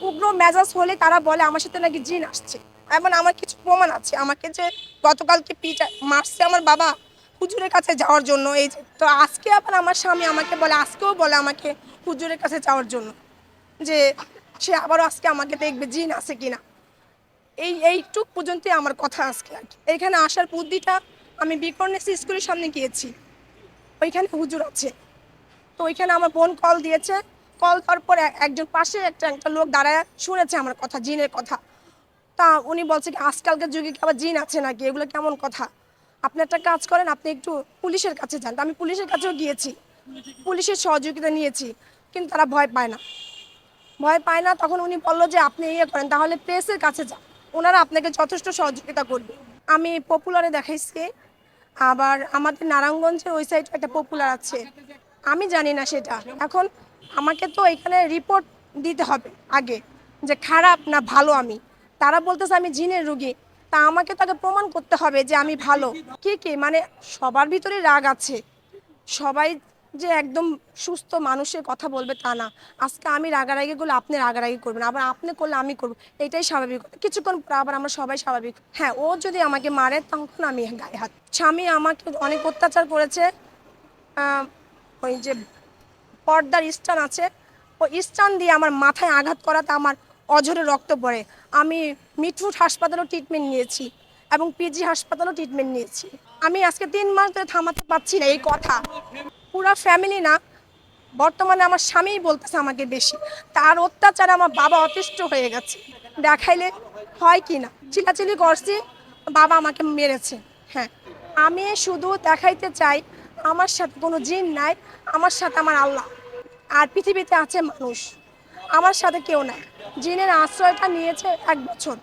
উগ্র মেজাজ হলে তারা বলে আমার সাথে নাকি জিন আসছে। এমন আমার কিছু প্রমাণ আছে, আমাকে যে গতকালকে পিটা মারছে আমার বাবা হুজুরের কাছে যাওয়ার জন্য। এই যে তো আজকে আবার আমার স্বামী আমাকে বলে, আজকেও বলে আমাকে হুজুরের কাছে যাওয়ার জন্য, যে সে আবারও আজকে আমাকে দেখবে জিন আছে কিনা। এইটুক পর্যন্তই আমার কথা আজকে আর কি। এইখানে আসার বুদ্ধিটা, আমি বিকর্ণেস স্কুলের সামনে গিয়েছি, ওইখানে হুজুর আছে। তো ওইখানে আমার বোন কল দিয়েছে, কল দেওয়ার পর একজন পাশে একটা লোক দাঁড়ায় শুনেছে আমার কথা, জিনের কথা। তা উনি বলছে কি আজকালকার যুগে কি আবার জিন আছে নাকি, এগুলো কেমন কথা, আপনি একটা কাজ করেন, আপনি একটু পুলিশের কাছে যান। আমি পুলিশের কাছেও গিয়েছি, পুলিশের সহযোগিতা নিয়েছি, কিন্তু তারা ভয় পায় না, ভয় পায় না। তখন উনি বললো যে আপনি ইয়ে করেন, তাহলে প্রেসের কাছে যান, ওনারা আপনাকে যথেষ্ট সহযোগিতা করবে। আমি পপুলারে দেখাইছি, আবার আমাদের নারায়ণগঞ্জে ওই সাইডে একটা পপুলার আছে, আমি জানি না সেটা। এখন আমাকে তো এখানে রিপোর্ট দিতে হবে আগে, যে খারাপ না ভালো আমি। তারা বলতেছে আমি জিনের রুগী, তা আমাকে তাকে প্রমাণ করতে হবে যে আমি ভালো। কি কি মানে সবার ভিতরে রাগ আছে, সবাই যে একদম সুস্থ মানুষের কথা বলবে তা না। আজকে আমি রাগারাগি করলে আপনি রাগারাগি করবেন, আবার আপনি করলে আমি করবো, এটাই স্বাভাবিক। কিছুক্ষণ পর আবার আমরা সবাই স্বাভাবিক। হ্যাঁ, ও যদি আমাকে মারে তখন আমি গায়ে হাত। স্বামী আমাকে অনেক অত্যাচার করেছে। ওই যে পর্দার স্টান আছে, ওই স্টান দিয়ে আমার মাথায় আঘাত করাতে আমার অঝরে রক্ত পড়ে। আমি মিটফুট হাসপাতালেও ট্রিটমেন্ট নিয়েছি এবং পিজি হাসপাতালেও ট্রিটমেন্ট নিয়েছি। আমি আজকে 3 মাস ধরে থামাতে পারছি না এই কথা। পুরা ফ্যামিলি না, বর্তমানে আমার স্বামীই বলতেছে আমাকে বেশি, তার অত্যাচারে আমার বাবা অতিষ্ঠ হয়ে গেছে। দেখাইলে হয় কি না, চিলাচিলি করছি, বাবা আমাকে মেরেছে। হ্যাঁ, আমি শুধু দেখাইতে চাই আমার সাথে কোনো জিন নাই, আমার সাথে আমার আল্লাহ, আর পৃথিবীতে আছে মানুষ, আমার সাথে কেউ নাই। জিনের আশ্রয়টা নিয়েছে 1 বছর,